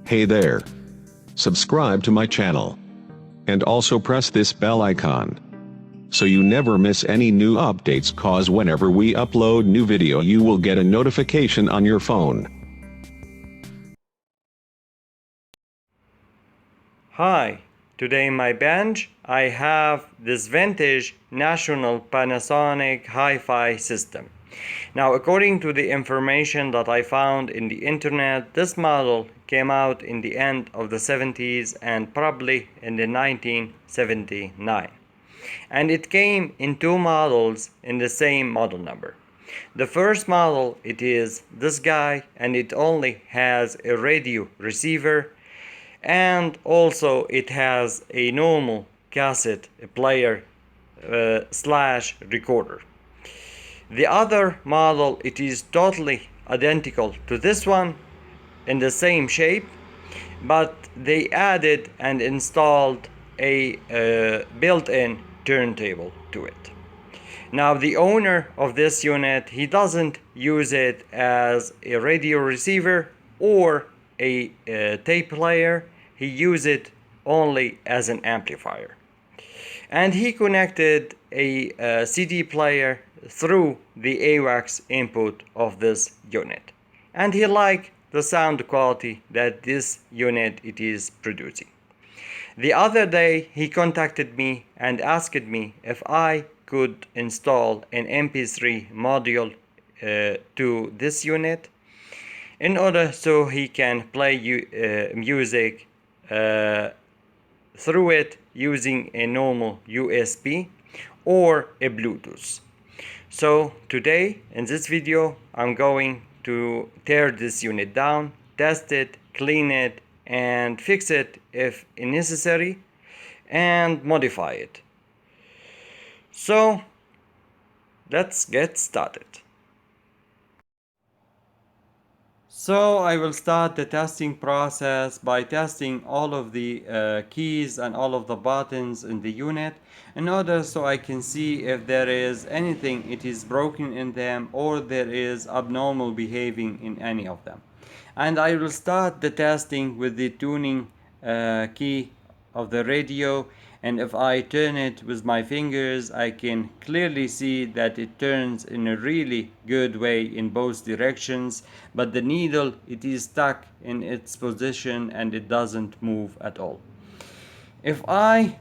Hey there. Subscribe to my channel. And also press this bell icon, so you never miss any new updates, cause whenever we upload new video you will get a notification on your phone. Hi, today in my bench I have this vintage national Panasonic hi-fi system. Now, according to the information that I found in the internet, this model came out in the end of the 70s and probably in the 1979. And it came in two models in the same model number. The first model, it is this guy, and it only has a radio receiver, and also it has a normal cassette player slash recorder. The other model, it is totally identical to this one in the same shape, but they added and installed a built-in turntable to it. Now, the owner of this unit, he doesn't use it as a radio receiver or a tape player. He uses it only as an amplifier. And he connected a CD player through the AUX input of this unit. And he liked the sound quality that this unit it is producing. The other day he contacted me and asked me if I could install an MP3 module to this unit in order so he can play music through it using a normal USB or a Bluetooth. So today in this video I'm going to tear this unit down, test it, clean it, and fix it if necessary, and modify it. So let's get started. So I will start the testing process by testing all of the keys and all of the buttons in the unit in order so I can see if there is anything it is broken in them or there is abnormal behaving in any of them. And I will start the testing with the tuning key of the radio, and if I turn it with my fingers I can clearly see that it turns in a really good way in both directions, but the needle it is stuck in its position and it doesn't move at all. If I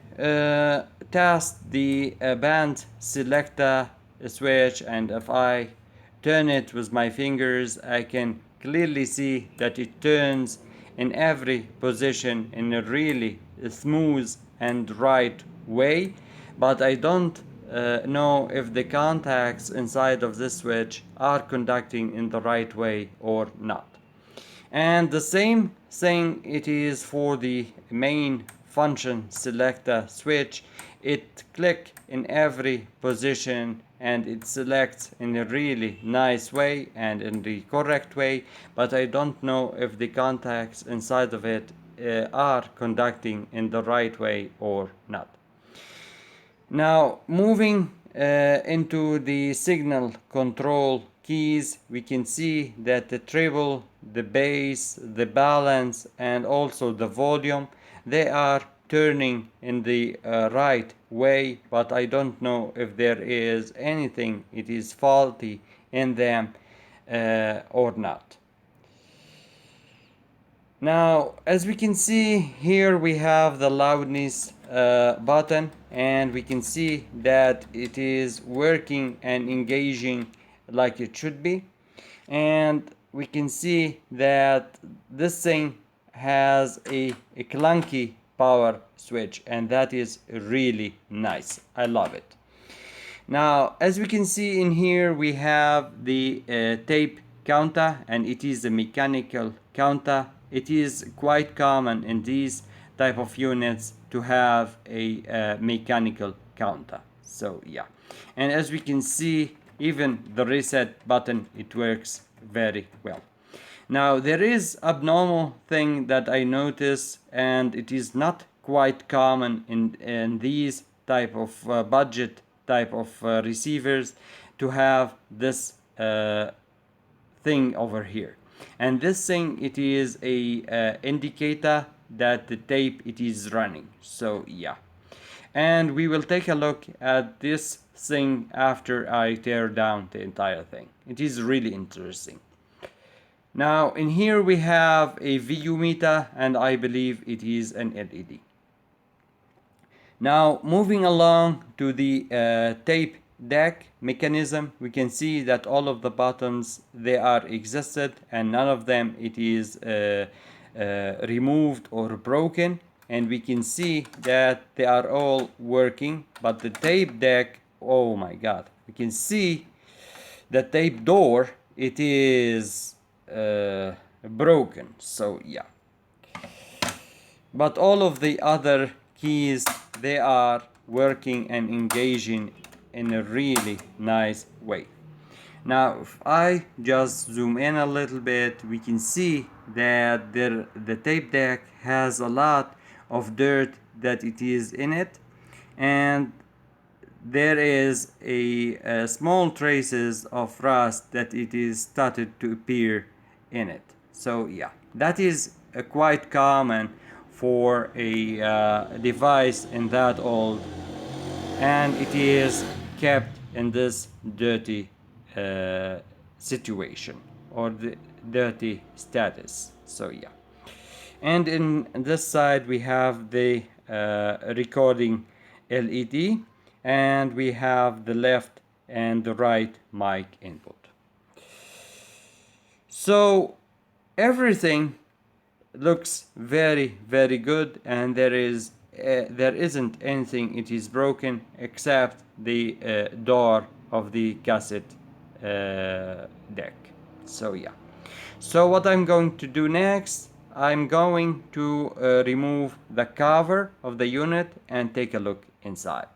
test the band selector switch and if I turn it with my fingers, I can clearly see that it turns in every position in a really smooth and right way, but I don't know if the contacts inside of this switch are conducting in the right way or not. And the same thing it is for the main function selector switch. It clicks in every position and it selects in a really nice way and in the correct way, but I don't know if the contacts inside of it are conducting in the right way or not. Now, moving into the signal control keys, we can see that the treble, the bass, the balance, and also the volume, they are turning in the right way, but I don't know if there is anything it is faulty in them or not. Now, as we can see here, we have the loudness button, and we can see that it is working and engaging like it should be. And we can see that this thing has a clunky power switch, and that is really nice. I love it. Now, as we can see in here, we have the tape counter, and it is a mechanical counter. It is quite common in these type of units to have a mechanical counter. So yeah, and as we can see, even the reset button, it works very well. Now, there is abnormal thing that I notice, and it is not quite common in these type of budget type of receivers to have this thing over here. And this thing, it is a indicator that the tape it is running. So yeah, and we will take a look at this thing after I tear down the entire thing. It is really interesting. Now in here we have a VU meter, and I believe it is an LED. Now moving along to the tape deck mechanism, we can see that all of the buttons, they are existed, and none of them it is removed or broken, and we can see that they are all working. But the tape deck, oh my god, we can see the tape door, it is broken. So yeah, but all of the other keys, they are working and engaging in a really nice way. Now if I just zoom in a little bit, we can see that the tape deck has a lot of dirt that it is in it, and there is a small traces of rust that it is started to appear in it. So yeah, that is quite common for a device in that old, and it is kept in this dirty situation, or the dirty status. So yeah, and in this side we have the recording LED, and we have the left and the right mic input. So everything looks very good, and there isn't anything it is broken except the door of the cassette deck. So yeah, so what I'm going to do next, I'm going to remove the cover of the unit and take a look inside.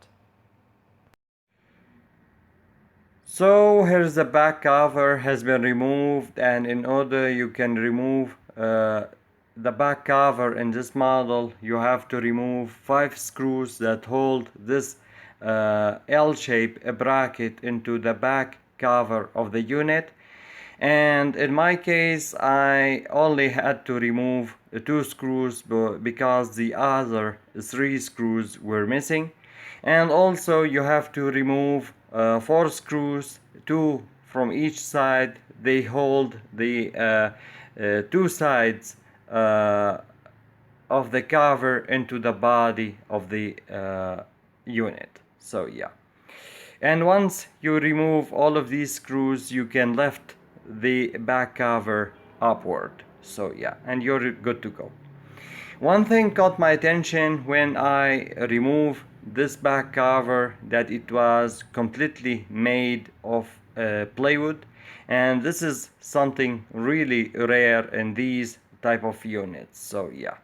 So here's the back cover has been removed, and in order you can remove the back cover in this model, you have to remove 5 screws that hold this L-shaped bracket into the back cover of the unit. And in my case, I only had to remove 2 screws because the other 3 screws were missing. And also you have to remove 4 screws, 2 from each side. They hold the 2 sides of the cover into the body of the unit. So yeah, and once you remove all of these screws, you can lift the back cover upward. So yeah, and you're good to go. One thing caught my attention when I removed this back cover, that it was completely made of plywood, and this is something really rare in these type of units. So yeah,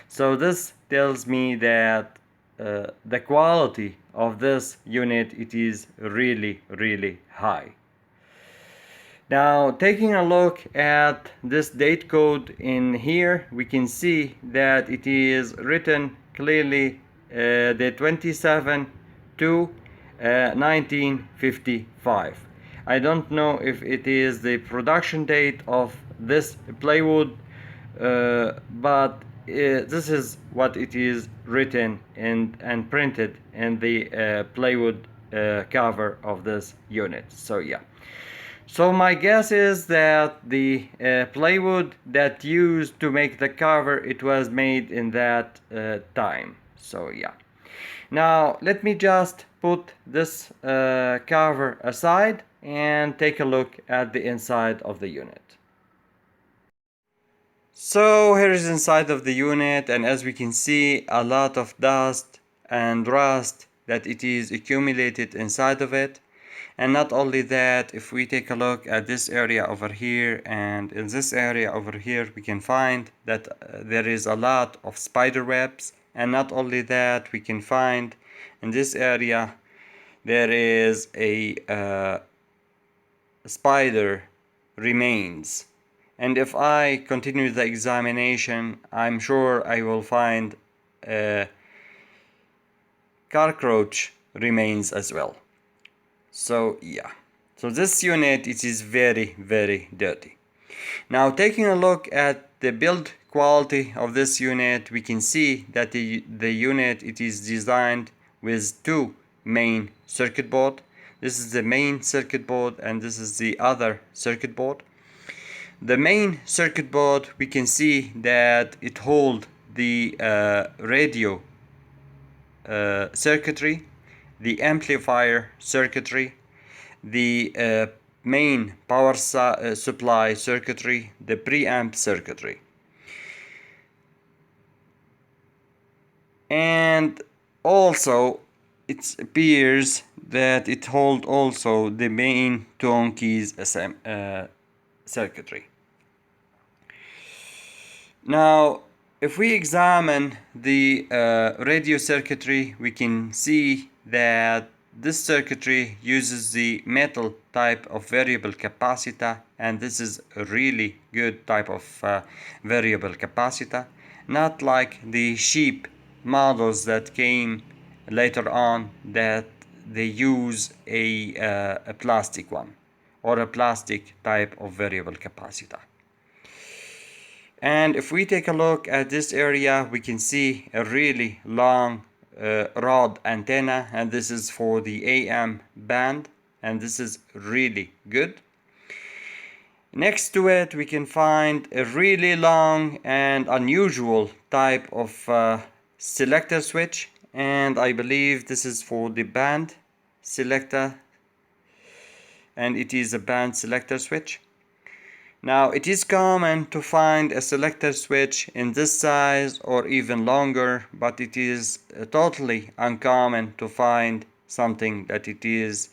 so this tells me that the quality of this unit, it is really high. Now taking a look at this date code in here, we can see that it is written clearly the 27 to 1955. I don't know if it is the production date of this plywood, but this is what it is written and printed in the plywood cover of this unit. So yeah, so my guess is that the plywood that used to make the cover, it was made in that time. So yeah, now let me just put this cover aside and take a look at the inside of the unit. So here is inside of the unit, and as we can see, a lot of dust and rust that it is accumulated inside of it. And not only that, if we take a look at this area over here, and in this area over here, we can find that there is a lot of spider webs. And not only that, we can find in this area there is a spider remains. And if I continue the examination, I'm sure I will find cockroach remains as well. So yeah, so this unit, it is very dirty. Now taking a look at the build quality of this unit, we can see that the unit, it is designed with two main circuit board. This is the main circuit board and this is the other circuit board. The main circuit board, we can see that it holds the radio circuitry, the amplifier circuitry, the main power supply circuitry, the preamp circuitry. And also it appears that it holds also the main tone keys circuitry. Now if we examine the radio circuitry, we can see that this circuitry uses the metal type of variable capacitor, and this is a really good type of variable capacitor, not like the cheap models that came later on that they use a plastic one or a plastic type of variable capacitor. And if we take a look at this area, we can see a really long rod antenna, and this is for the AM band, and this is really good. Next to it, we can find a really long and unusual type of selector switch, and I believe this is for the band selector, and it is a band selector switch. Now it is common to find a selector switch in this size or even longer, but it is totally uncommon to find something that it is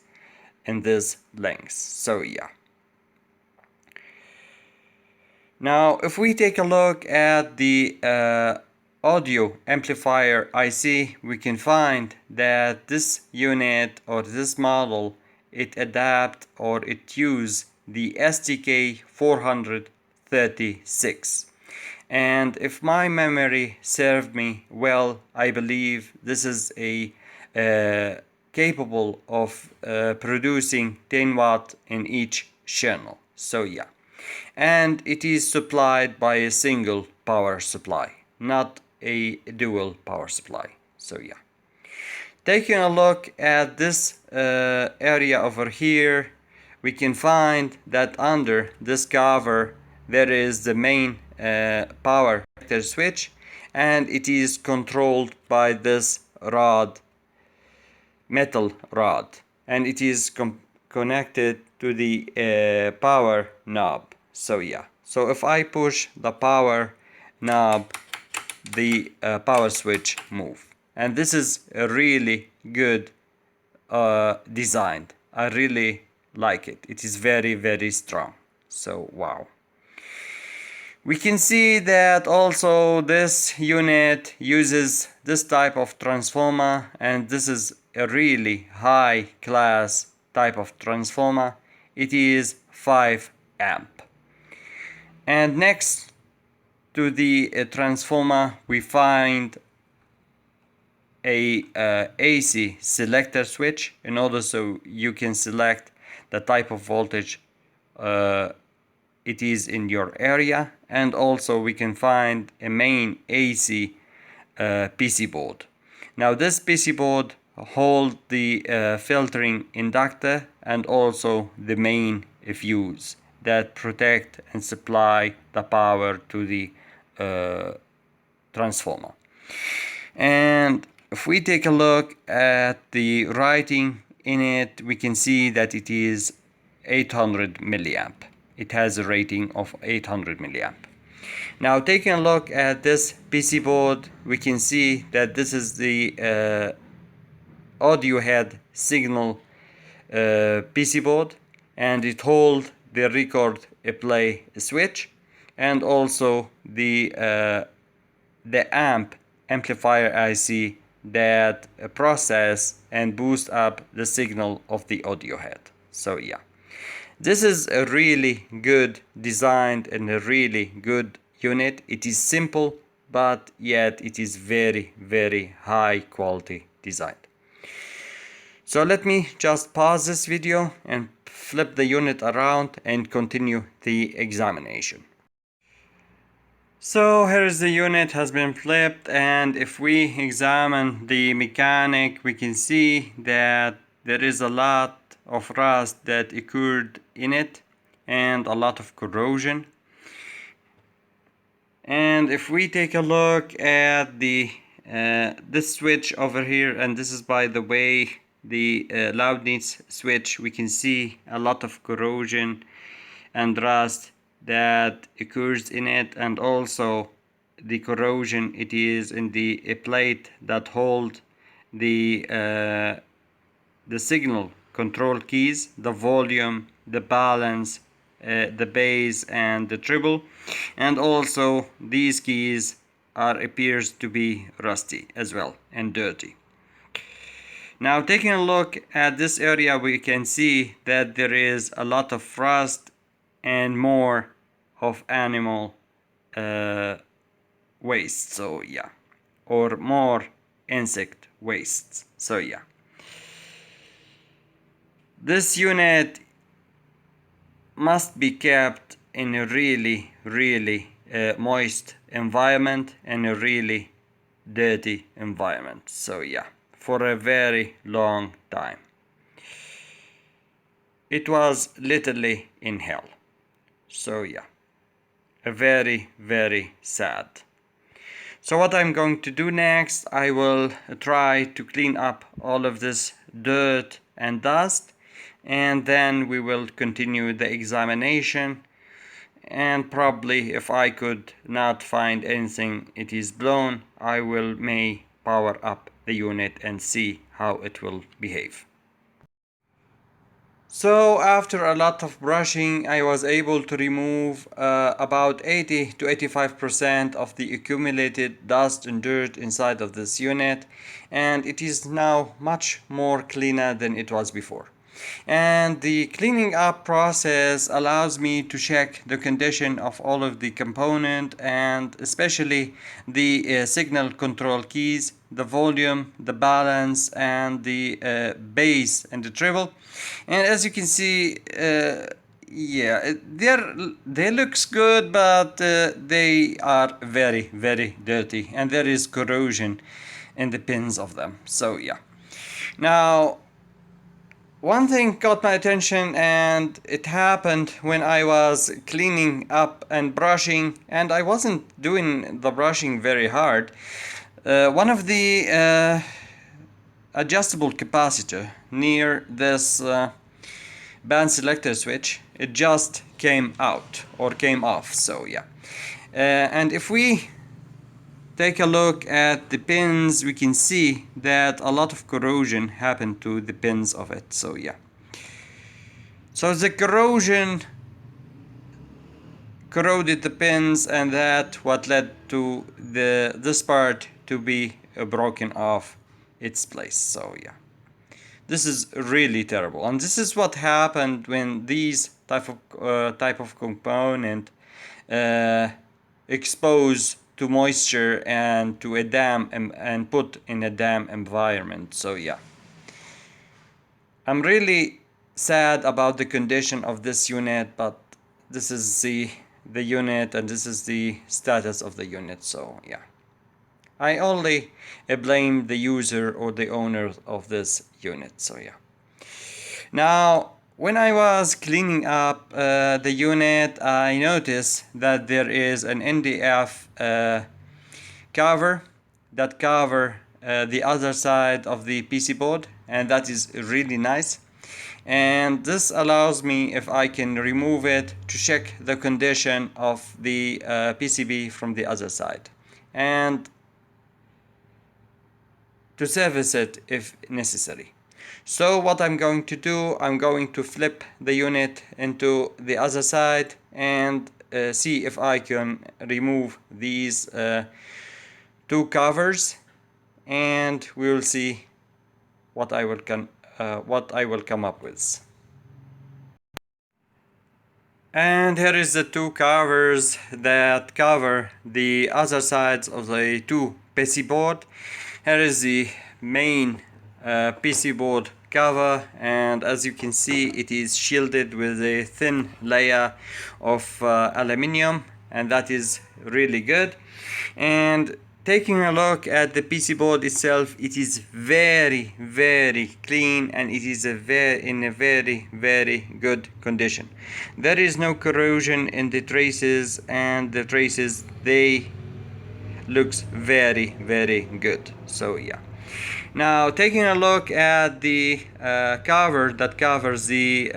in this length. So yeah. Now if we take a look at the audio amplifier IC, we can find that this unit or this model, it adapt or it use the STK 436, and if my memory served me well, I believe this is a capable of producing 10 watt in each channel. So yeah, and it is supplied by a single power supply, not a dual power supply. So yeah, taking a look at this area over here, we can find that under this cover there is the main power switch, and it is controlled by this rod, metal rod, and it is connected to the power knob. So yeah, so if I push the power knob, the power switch move, and this is a really good design. I really like it. It is very strong. So wow. We can see that also this unit uses this type of transformer, and this is a really high class type of transformer. It is 5 amp. And next to the transformer, we find a AC selector switch in order so you can select the type of voltage it is in your area, and also we can find a main AC PC board. Now this PC board holds the filtering inductor and also the main fuse that protect and supply the power to the transformer. And if we take a look at the writing in it, we can see that it is 800 milliamp. It has a rating of 800 milliamp. Now taking a look at this PC board, we can see that this is the audio head signal PC board, and it holds the record play switch and also the amp amplifier IC that process and boost up the signal of the audio head. So yeah, this is a really good designed and a really good unit. It is simple, but yet it is very high quality design. So let me just pause this video and flip the unit around and continue the examination. So here is the unit has been flipped, and if we examine the mechanic, we can see that there is a lot of rust that occurred in it and a lot of corrosion. And if we take a look at the this switch over here, and this is, by the way, the loudness switch, we can see a lot of corrosion and rust that occurs in it, and also the corrosion it is in the plate that hold the signal control keys, the volume, the balance, the bass and the treble, and also these keys appears to be rusty as well and dirty. Now, taking a look at this area, we can see that there is a lot of rust and more of animal waste, so yeah, or more insect wastes, so yeah. This unit must be kept in a really moist environment and a really dirty environment, so yeah, for a very long time. It was literally in hell, so yeah, a very sad. So what I'm going to do next, I will try to clean up all of this dirt and dust, and then we will continue the examination. And probably, if I could not find anything it is blown, I may power up the unit and see how it will behave. So after a lot of brushing, I was able to remove about 80 to 85% of the accumulated dust and dirt inside of this unit, and it is now much more cleaner than it was before. And the cleaning up process allows me to check the condition of all of the component, and especially the signal control keys, the volume, the balance, and the bass and the treble. And as you can see, yeah, they looks good, but they are very dirty, and there is corrosion in the pins of them, so yeah. Now, one thing caught my attention, and it happened when I was cleaning up and brushing, and I wasn't doing the brushing very hard. One of the adjustable capacitor near this band selector switch, it just came out or came off, so yeah. And if we take a look at the pins, we can see that a lot of corrosion happened to the pins of it, so yeah. So the corrosion corroded the pins, and that what led to this part to be broken off its place, so yeah. This is really terrible, and this is what happened when these type of component expose to moisture and to a damp and put in a damp environment, so yeah. I'm really sad about the condition of this unit, but this is the unit, and this is the status of the unit, so yeah. I only blame the user or the owner of this unit, so yeah. Now, when I was cleaning up the unit, I noticed that there is an NDF cover that cover the other side of the PC board, and that is really nice. And this allows me, if I can remove it, to check the condition of the PCB from the other side, and to service it if necessary. So what I'm going to do, I'm going to flip the unit into the other side and see if I can remove these two covers, and we will see what I will come up with. And here is the two covers that cover the other sides of the two PC board. Here is the main PC board cover, and as you can see, it is shielded with a thin layer of aluminum, and that is really good. And taking a look at the PC board itself, it is very clean, and it is in a very good condition. There is no corrosion in the traces, and the traces, they looks very good. So yeah, now taking a look at the cover that covers the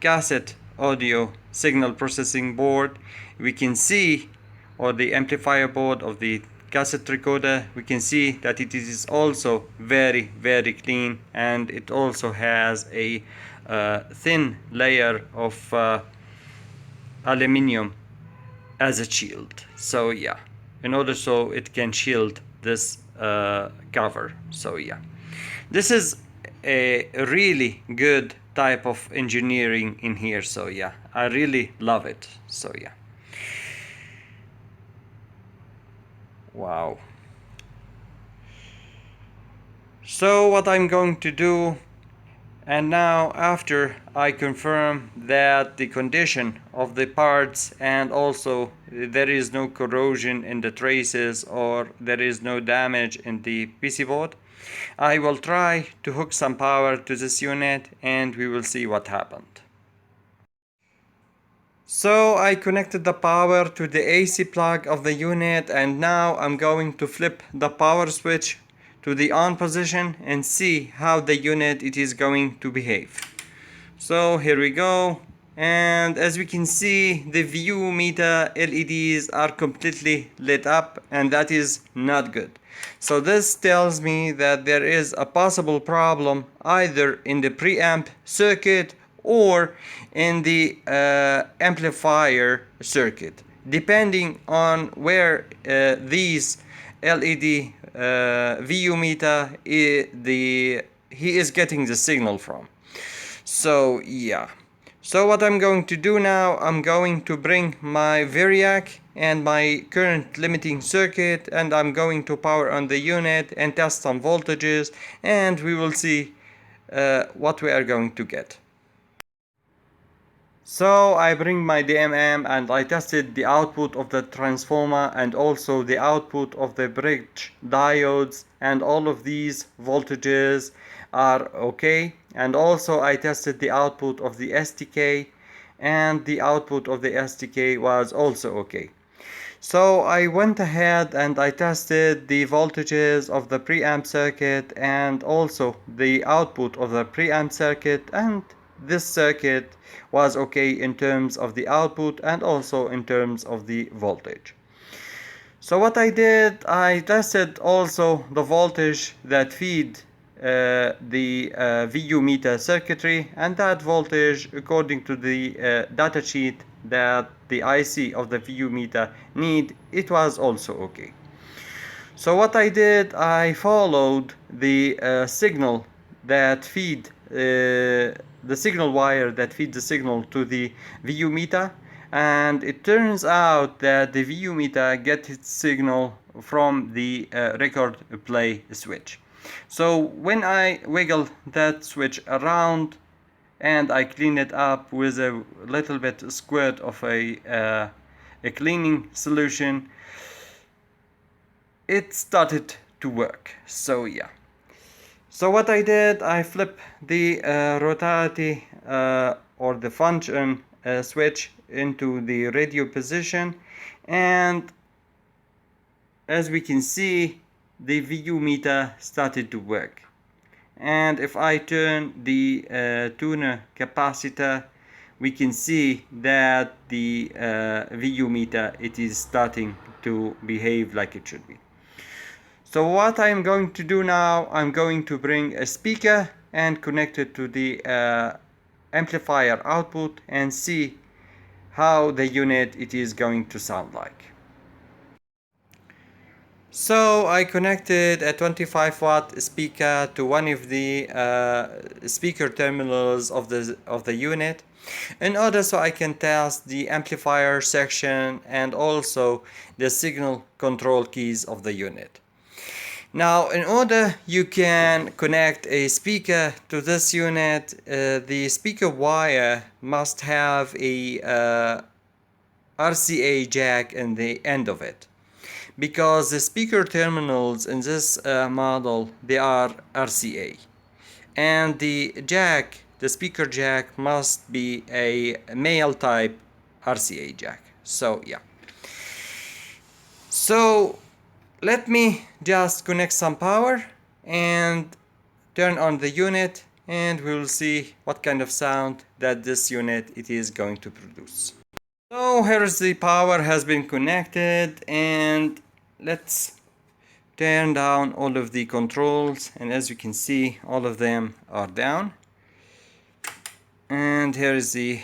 cassette audio signal processing board, we can see, or the amplifier board of the cassette recorder, we can see that it is also very clean, and it also has a thin layer of aluminum as a shield. So yeah, in order so it can shield this cover. So yeah, this is a really good type of engineering in here. So yeah, I really love it. So yeah, wow. So what I'm going to do, and now after I confirm that the condition of the parts, and also there is no corrosion in the traces, or there is no damage in the PC board, I will try to hook some power to this unit, and we will see what happened. So I connected the power to the AC plug of the unit, and now I'm going to flip the power switch to the on position and see how the unit it is going to behave. So here we go, and as we can see, the view meter LEDs are completely lit up, and that is not good. So this tells me that there is a possible problem either in the preamp circuit or in the amplifier circuit, depending on where these LED VU meter he is getting the signal from. So yeah, so what I'm going to do now, I'm going to bring my variac and my current limiting circuit, and I'm going to power on the unit and test some voltages, and we will see what we are going to get. So I bring my DMM and I tested the output of the transformer and also the output of the bridge diodes, and all of these voltages are okay. And also I tested the output of the STK, and the output of the STK was also okay. So I went ahead and I tested the voltages of the preamp circuit and also the output of the preamp circuit, and this circuit was okay in terms of the output and also in terms of the voltage. So what I did, I tested also the voltage that feed the VU meter circuitry, and that voltage, according to the data sheet that the IC of the VU meter need, it was also okay. So what I did, I followed the signal that feed the signal wire that feed the signal to the VU meter, and it turns out that the VU meter gets its signal from the record play switch. So when I wiggle that switch around and I clean it up with a little bit squirt of a cleaning solution, it started to work. So yeah. So what I did, I flip the rotarity or the function switch into the radio position, and as we can see, the VU meter started to work. And if I turn the tuner capacitor, we can see that the VU meter, it is starting to behave like it should be. So what I'm going to do now, I'm going to bring a speaker and connect it to the amplifier output and see how the unit it is going to sound like. So I connected a 25 watt speaker to one of the speaker terminals of the unit in order so I can test the amplifier section and also the signal control keys of the unit. Now, in order you can connect a speaker to this unit, the speaker wire must have a RCA jack in the end of it, because the speaker terminals in this model, they are RCA, and the speaker jack must be a male type RCA jack. So yeah, so let me just connect some power and turn on the unit, and we will see what kind of sound that this unit it is going to produce. So here's the power has been connected, and let's turn down all of the controls, and as you can see, all of them are down. And here is the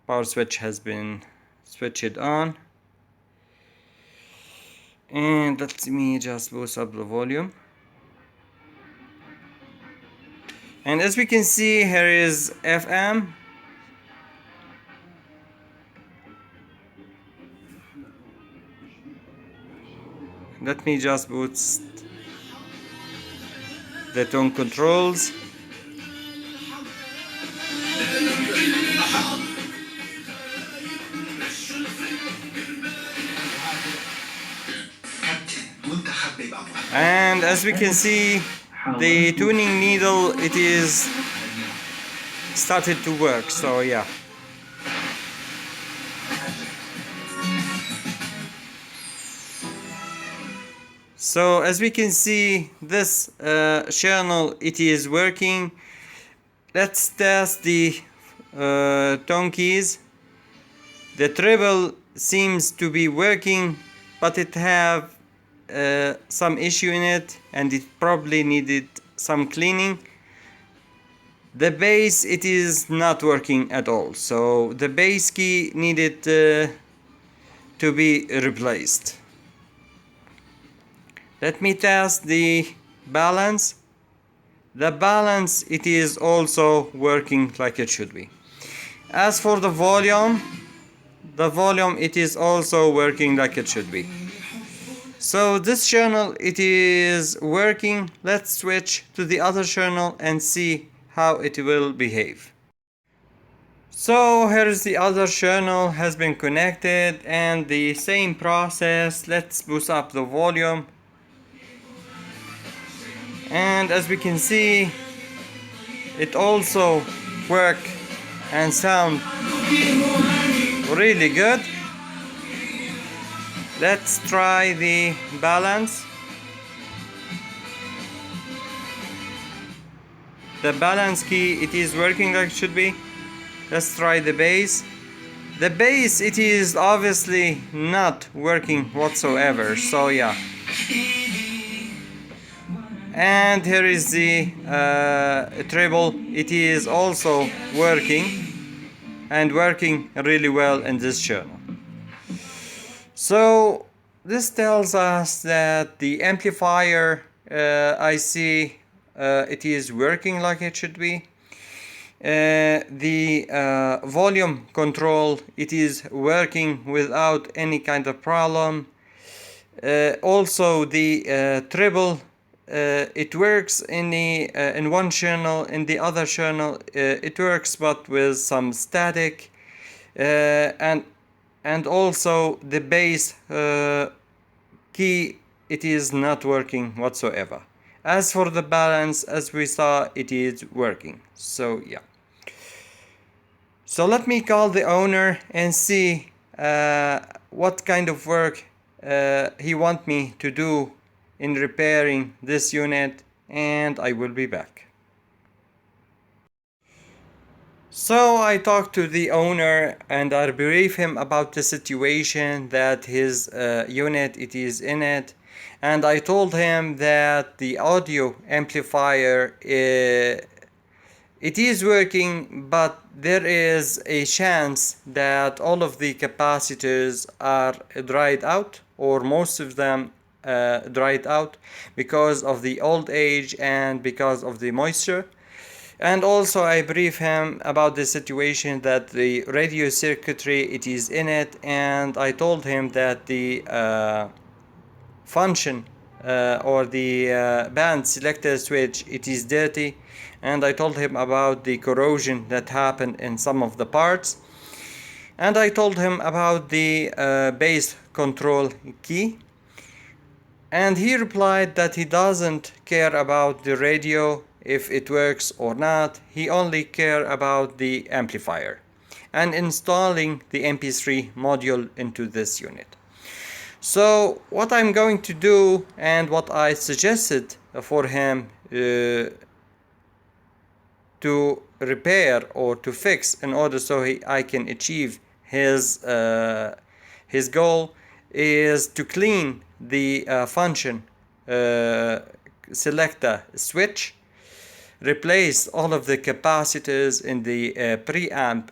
power switch has been switched on. And let me just boost up the volume. And as we can see, here is FM. Let me just boost the tone controls. And as we can see, the tuning needle, it is started to work, so yeah. So as we can see, this channel, it is working. Let's test the tone keys. The treble seems to be working, but it have some issue in it, and it probably needed some cleaning. The bass, it is not working at all, so the bass key needed to be replaced. Let me test the balance. The balance, it is also working like it should be. As for the volume, it is also working like it should be. So this channel, it is working. Let's switch to the other channel and see how it will behave. So here's the other channel has been connected, and the same process. Let's boost up the volume. And as we can see, it also work and sound really good. Let's try the balance. The balance key, it is working like it should be. Let's try the bass. The bass, it is obviously not working whatsoever, so yeah. And here is the treble. It is also working, and working really well in this channel. So this tells us that the amplifier IC, it is working like it should be. The volume control, it is working without any kind of problem. Also the treble, it works in one channel. In the other channel, it works but with some static, and also the bass key, it is not working whatsoever. As for the balance, as we saw, it is working. So yeah. So let me call the owner and see what kind of work he want me to do in repairing this unit, and I will be back. So I talked to the owner and I briefed him about the situation that his unit it is in it, and I told him that the audio amplifier it is working, but there is a chance that all of the capacitors are dried out, or most of them dried out, because of the old age and because of the moisture. And also I brief him about the situation that the radio circuitry it is in it, and I told him that the function or the band selector switch, it is dirty, and I told him about the corrosion that happened in some of the parts, and I told him about the base control key, and he replied that he doesn't care about the radio if it works or not, he only care about the amplifier and installing the MP3 module into this unit. So what I'm going to do, and what I suggested for him to repair or to fix in order so I can achieve his goal, is to clean the function selector switch, replace all of the capacitors in the preamp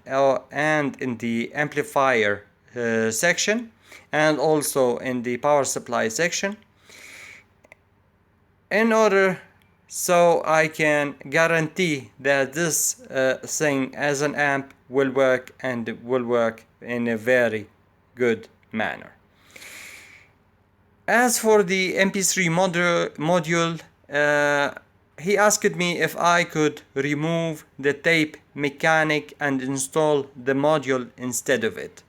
and in the amplifier section, and also in the power supply section, in order so I can guarantee that this thing as an amp will work, and will work in a very good manner. As for the MP3 module, he asked me if I could remove the tape mechanic and install the module instead of it.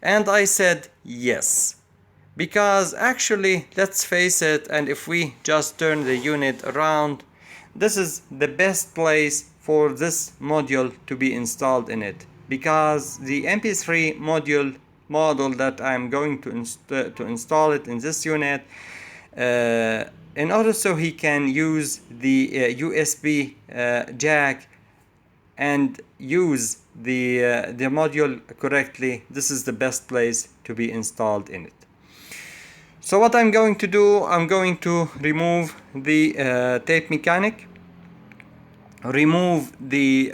And I said yes. Because actually, let's face it, and if we just turn the unit around, this is the best place for this module to be installed in it. Because the MP3 model that I'm going to install it in this unit, in order so he can use the USB jack and use the module correctly, this is the best place to be installed in it. So what I'm going to do, I'm going to remove the tape mechanic, remove the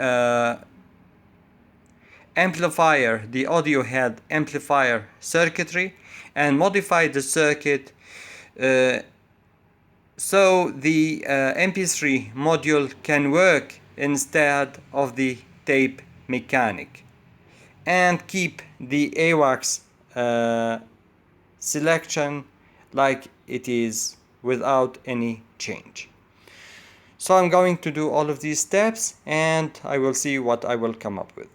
amplifier, the audio head amplifier circuitry, and modify the circuit so the MP3 module can work instead of the tape mechanic, and keep the AWACS selection like it is without any change. So I'm going to do all of these steps, and I will see what I will come up with.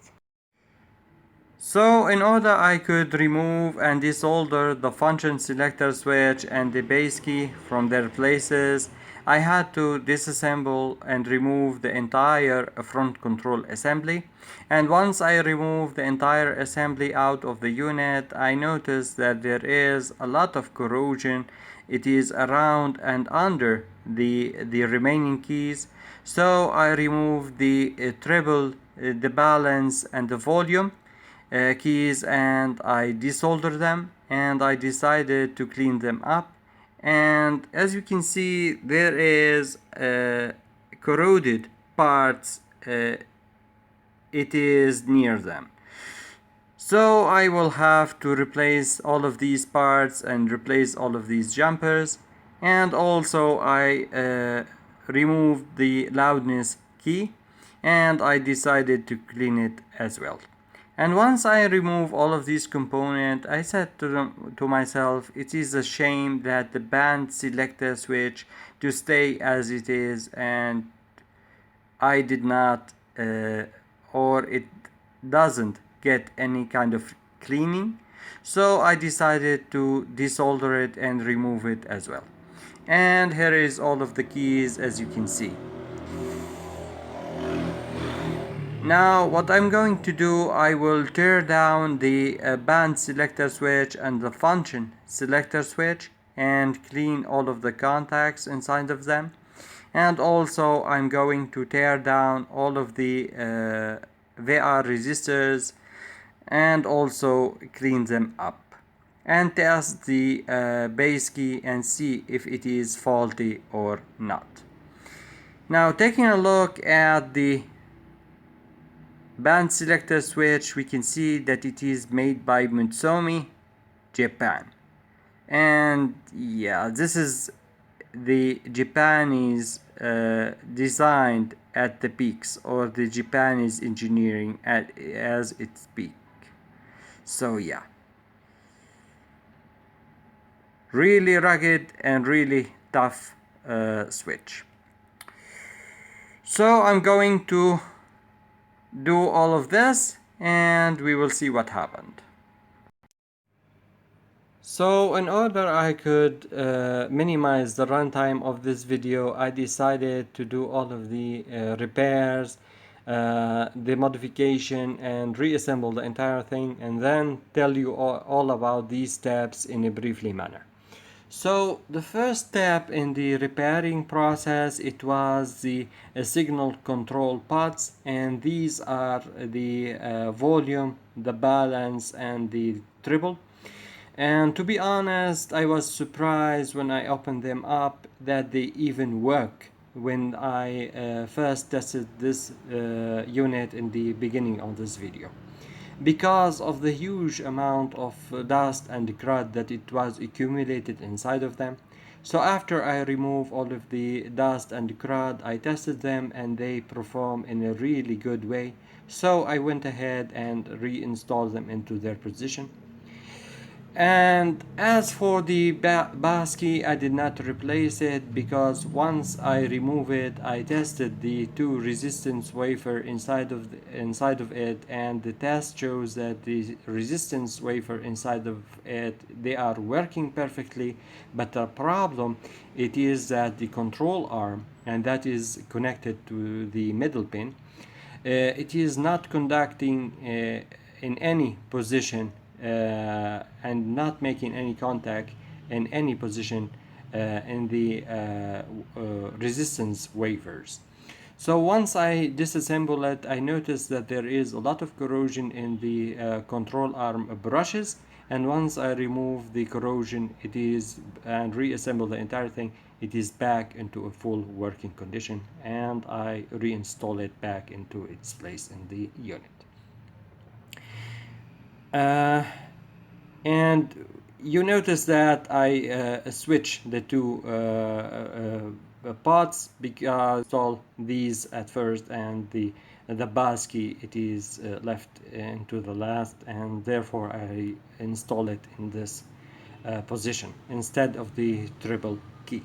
So in order I could remove and desolder the function selector switch and the base key from their places, I had to disassemble and remove the entire front control assembly. And once I removed the entire assembly out of the unit, I noticed that there is a lot of corrosion. It is around and under the remaining keys. So I removed the treble, the balance and the volume keys, and I desoldered them, and I decided to clean them up. And as you can see, there is corroded parts, it is near them. So I will have to replace all of these parts and replace all of these jumpers. And also I removed the loudness key, and I decided to clean it as well. And once I remove all of these components, I said to myself, it is a shame that the band selector switch to stay as it is, and I did not or it doesn't get any kind of cleaning. So I decided to desolder it and remove it as well. And here is all of the keys, as you can see. Now what I'm going to do, I will tear down the band selector switch and the function selector switch and clean all of the contacts inside of them. And also I'm going to tear down all of the VR resistors and also clean them up, and test the base key and see if it is faulty or not. Now taking a look at the band selector switch, we can see that it is made by Mitsuomi, Japan. And yeah, this is the Japanese designed at the peaks, or the Japanese engineering as its peak. So yeah. really rugged and really tough switch. So I'm going to do all of this and we will see what happened. So in order I could minimize the runtime of this video, I decided to do all of the repairs, the modification, and reassemble the entire thing, and then tell you all about these steps in a briefly manner. So the first step in the repairing process, it was the signal control pots, and these are the volume, the balance, and the treble. And to be honest, I was surprised when I opened them up that they even work when I first tested this unit in the beginning of this video, because of the huge amount of dust and crud that it was accumulated inside of them. So after I remove all of the dust and crud, I tested them and they perform in a really good way. So I went ahead and reinstalled them into their position. And as for the bus key, I did not replace it because once I remove it, I tested the two resistance wafer inside of it, and the test shows that the resistance wafer inside of it, they are working perfectly. But the problem it is that the control arm, and that is connected to the middle pin, it is not conducting in any position and not making any contact in any position in the resistance wafers. So once I disassemble it, I noticed that there is a lot of corrosion in the control arm brushes, and once I remove the corrosion and reassemble the entire thing, it is back into a full working condition, and I reinstall it back into its place in the unit. And you notice that I switch the two pots because I install these at first, and the bus key it is left into the last, and therefore I install it in this position instead of the triple key.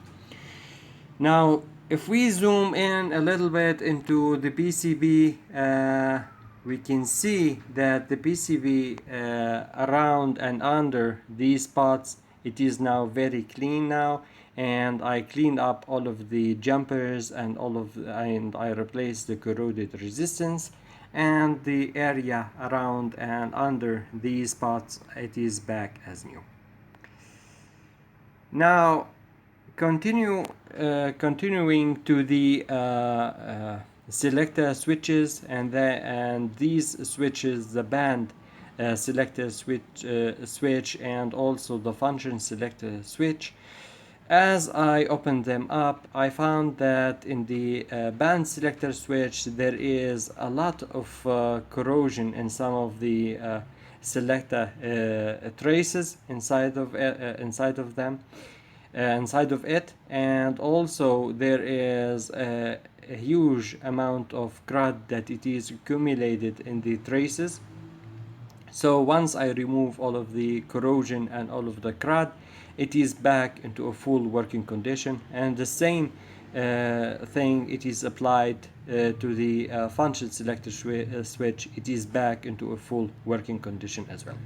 Now if we zoom in a little bit into the PCB, we can see that the PCB around and under these spots, it is now very clean now, and I cleaned up all of the jumpers and I replaced the corroded resistance, and the area around and under these spots, it is back as new. Now continuing to the selector switches, and these switches, the band selector switch and also the function selector switch. As I opened them up, I found that in the band selector switch there is a lot of corrosion in some of the selector traces inside of it, and also there is a huge amount of crud that it is accumulated in the traces. So once I remove all of the corrosion and all of the crud, it is back into a full working condition, and the same thing it is applied to the function selector switch. It is back into a full working condition as well.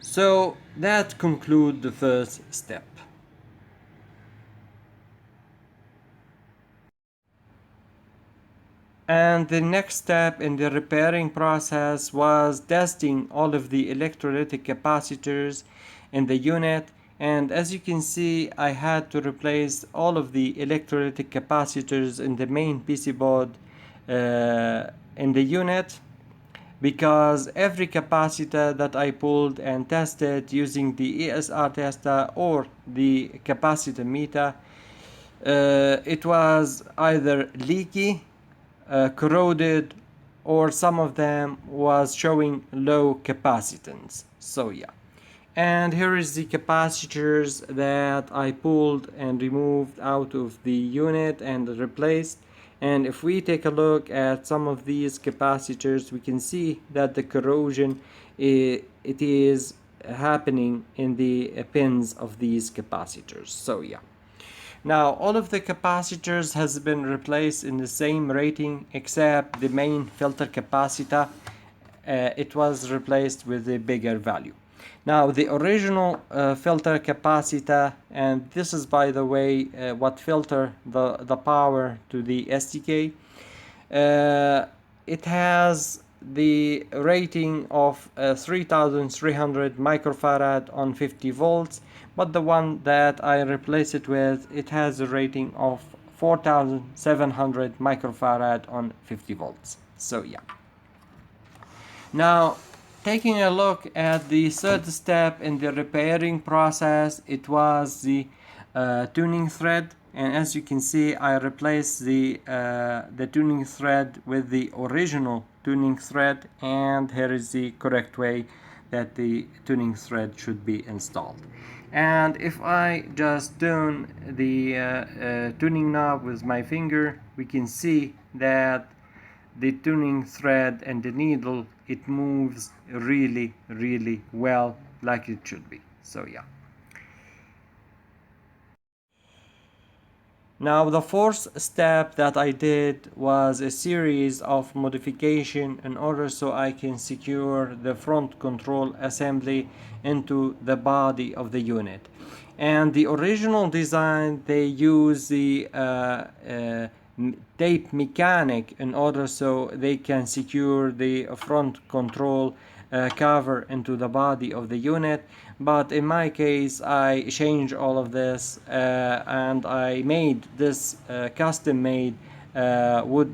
So that concludes the first step. And the next step in the repairing process was testing all of the electrolytic capacitors in the unit. And as you can see, I had to replace all of the electrolytic capacitors in the main PC board in the unit, because every capacitor that I pulled and tested using the ESR tester or the capacitor meter, it was either leaky, corroded, or some of them was showing low capacitance. So yeah, and here is the capacitors that I pulled and removed out of the unit and replaced. And if we take a look at some of these capacitors, we can see that the corrosion it is happening in the pins of these capacitors. So yeah. Now all of the capacitors has been replaced in the same rating except the main filter capacitor. It was replaced with a bigger value. Now the original filter capacitor, and this is by the way what filter the power to the STK. It has the rating of 3300 microfarad on 50 volts, but the one that I replace it with, it has a rating of 4700 microfarad on 50 volts. So yeah. Now, taking a look at the third step in the repairing process, it was the tuning thread. And as you can see, I replaced the tuning thread with the original tuning thread, and here is the correct way that the tuning thread should be installed. And if I just tune the tuning knob with my finger, we can see that the tuning thread and the needle, it moves really well, like it should be. So yeah. Now the fourth step that I did was a series of modification in order so I can secure the front control assembly into the body of the unit. And the original design, they use the tape mechanic in order so they can secure the front control cover into the body of the unit. But in my case, I changed all of this and I made this custom made wood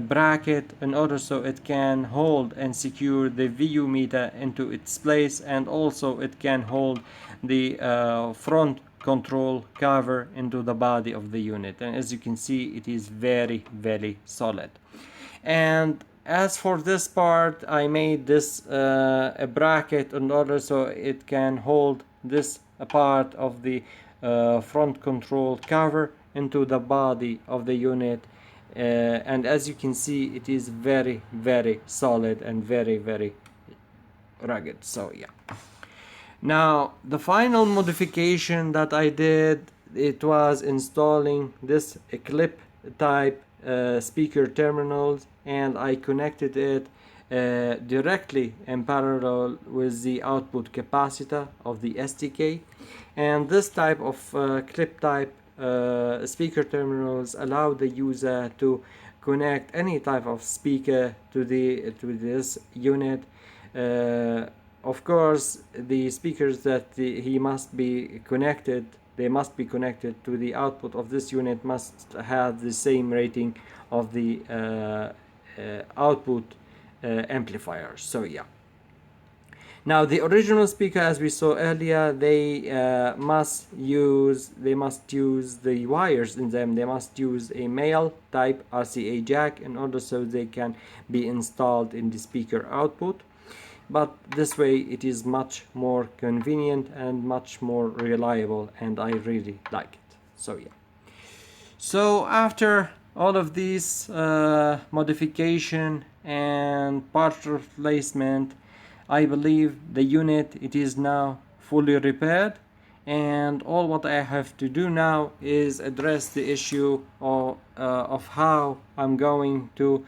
bracket in order so it can hold and secure the VU meter into its place, and also it can hold the front control cover into the body of the unit. And as you can see, it is very solid. And as for this part, I made this a bracket in order so it can hold this part of the front control cover into the body of the unit. And as you can see, it is very solid and very rugged. So yeah. Now the final modification that I did, it was installing this clip type speaker terminals, and I connected it directly in parallel with the output capacitor of the STK. And this type of clip type speaker terminals allow the user to connect any type of speaker to this unit. Of course, the speakers that he must be connected, they must be connected to the output of this unit, must have the same rating of the output amplifiers. So yeah. Now the original speaker, as we saw earlier, they must use the wires in them. They must use a male type RCA jack in order so they can be installed in the speaker output. But this way it is much more convenient and much more reliable, and I really like it. So yeah. So after all of these modification and part replacement, I believe the unit, it is now fully repaired, and all what I have to do now is address the issue of how I'm going to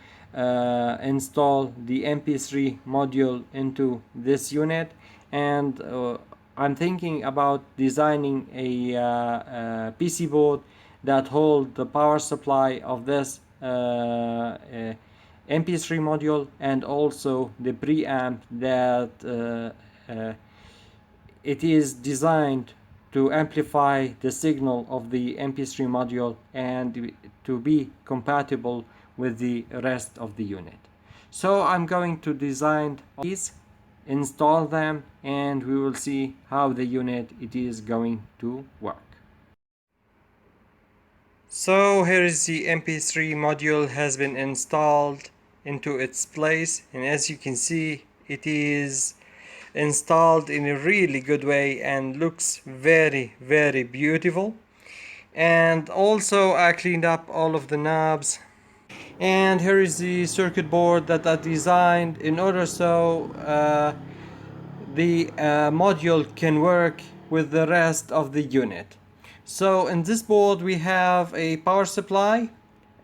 install the MP3 module into this unit. And I'm thinking about designing a PC board that hold the power supply of this MP3 module, and also the preamp that it is designed to amplify the signal of the MP3 module and to be compatible with the rest of the unit. So I'm going to design these, install them, and we will see how the unit it is going to work. So here is the MP3 module has been installed into its place, and as you can see, it is installed in a really good way and looks very beautiful. And also I cleaned up all of the knobs. And here is the circuit board that I designed in order so the module can work with the rest of the unit. So in this board we have a power supply,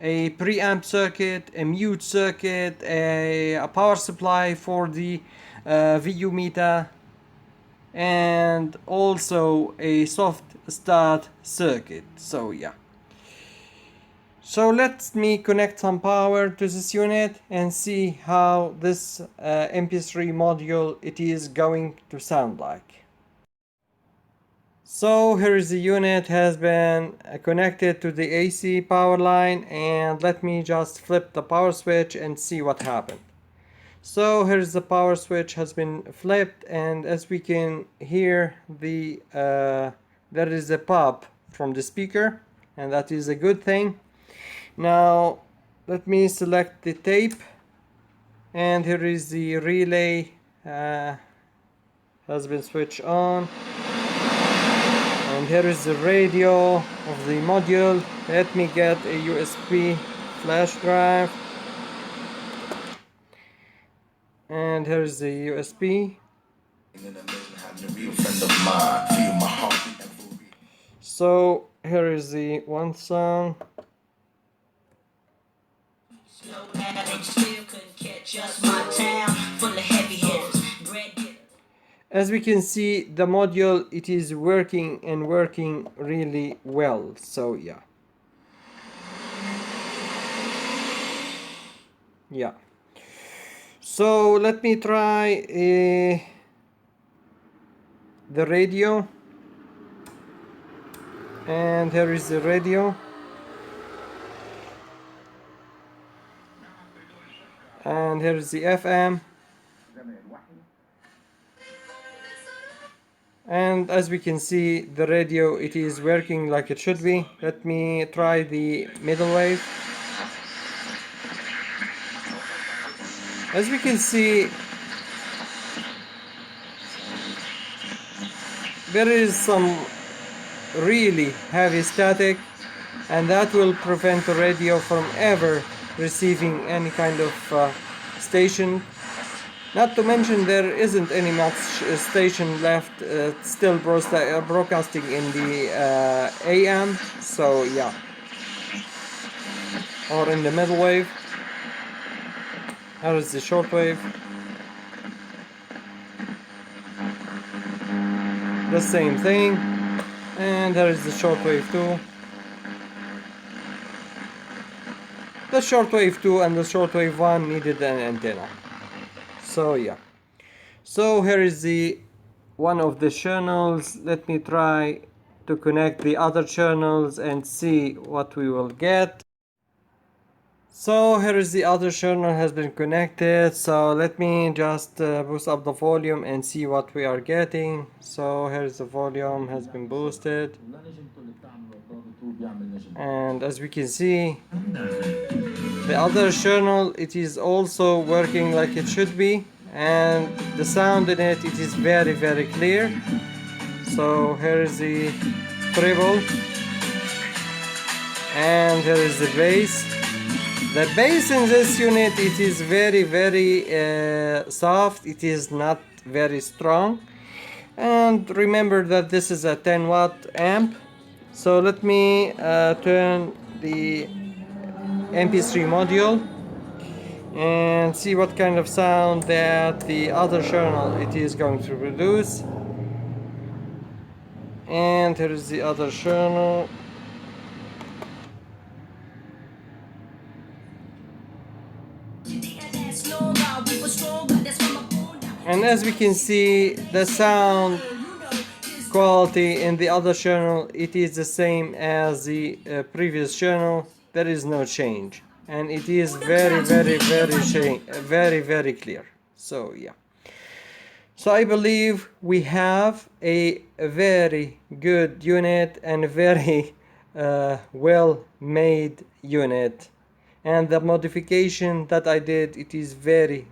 a preamp circuit, a mute circuit, a power supply for the VU meter, and also a soft start circuit. So yeah. So let me connect some power to this unit and see how this MP3 module it is going to sound like. So here is the unit has been connected to the AC power line, and let me just flip the power switch and see what happened. So here's the power switch has been flipped, and as we can hear the there is a pop from the speaker, and that is a good thing. Now let me select the tape, and here is the relay has been switched on, and here is the radio of the module. Let me get a USB flash drive, and here's the USB. So here is the one song. As we can see, the module it is working and working really well. So yeah. So let me try the radio, and here is the radio, and here is the FM, and as we can see, the radio it is working like it should be. Let me try the middle wave. As we can see, there is some really heavy static, and that will prevent the radio from ever receiving any kind of station. Not to mention there isn't any much station left still broadcasting in the AM, so yeah, or in the middle wave. Here is the shortwave. The same thing. And there is the shortwave 2. The shortwave 2 and the shortwave 1 needed an antenna. So yeah. So here is the one of the channels. Let me try to connect the other channels and see what we will get. So here is the other channel has been connected. So let me just boost up the volume and see what we are getting. So here's the volume has been boosted, and as we can see, the other channel it is also working like it should be, and the sound in it is very clear. So here is the treble, and here is the bass. The bass in this unit it is very soft. It is not very strong, and remember that this is a 10-watt amp. So let me turn the MP3 module and see what kind of sound that the other channel it is going to produce. And here is the other channel. And as we can see, the sound quality in the other channel it is the same as the previous channel. There is no change, and it is very clear. So yeah. So I believe we have a very good unit and a very well made unit, and the modification that I did it is very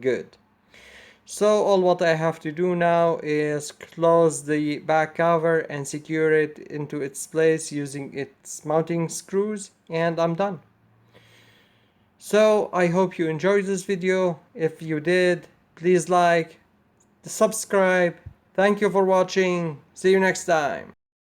good. So all what I have to do now is close the back cover and secure it into its place using its mounting screws, and I'm done. So I hope you enjoyed this video. If you did, please like, subscribe. Thank you for watching. See you next time.